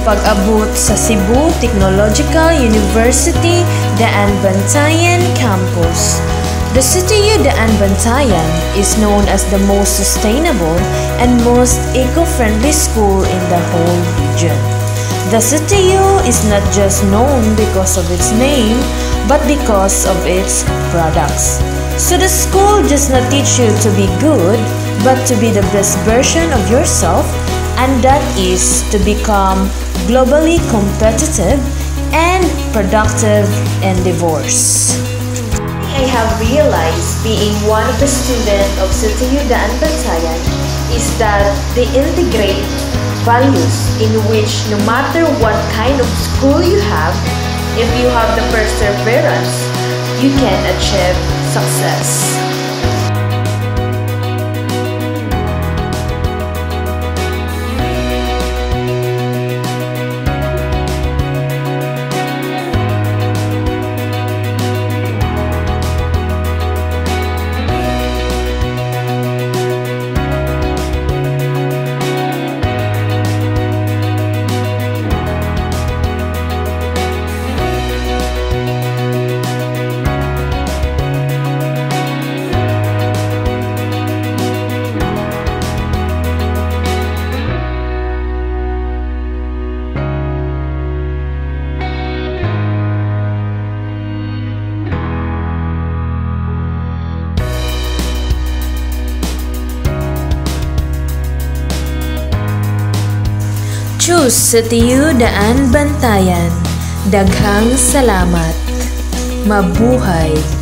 pag-abot sa Cebu Technological University Daan Bantayan Campus. The CTU Daan Bantayan is known as the most sustainable and most eco-friendly school in the whole region. The CTU is not just known because of its name, but because of its products. So the school does not teach you to be good, but to be the best version of yourself, and that is to become globally competitive and productive endeavors. I have realized being one of the students of CTU Daan Bantayan is that they integrate values in which no matter what kind of school you have, if you have the perseverance, you can achieve success. Choose CTU Daan Bantayan. Daghang salamat. Mabuhay!